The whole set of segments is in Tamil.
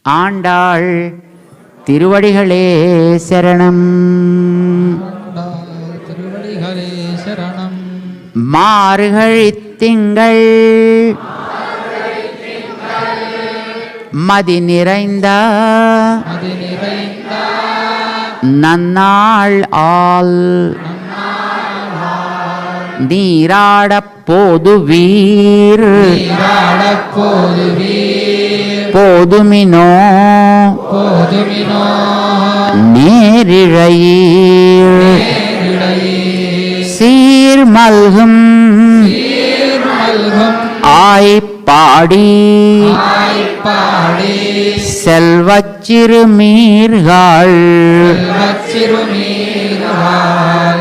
ஆண்டாள் திருவடிகளே சரணம். திருவடிகளே சரணம். மார்கழித் திங்கள் மதி நிறைந்த நன்னாள் ஆல் நீராடப் போதுவீர் போதுமினோ நேரிழையீர் சீர்மல்கும் ஆய்ப்பாடி செல்வச் சிறுமீர்கள்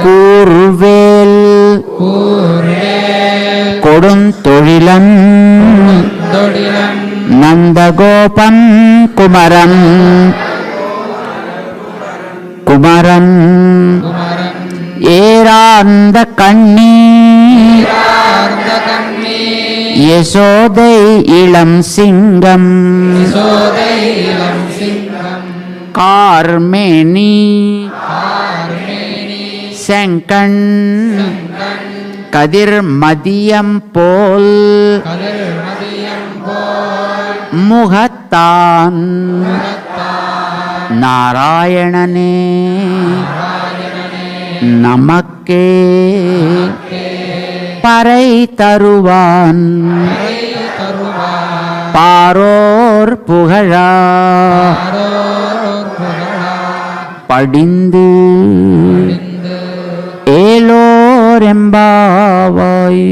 கூர்வேல் கொடுந்தொழிலன் நந்தகோபன் குமரன் ஏரார்ந்த கண்ணி யசோதை இளம் சிங்கம் கார்மேனி செங்கண் கதிர் மதியம் போல் முகத்தான் நாராயணனே நமக்கே பறை தருவான் பாரோர் புகழா படிந்து ஏலோரெம்பாவாய்.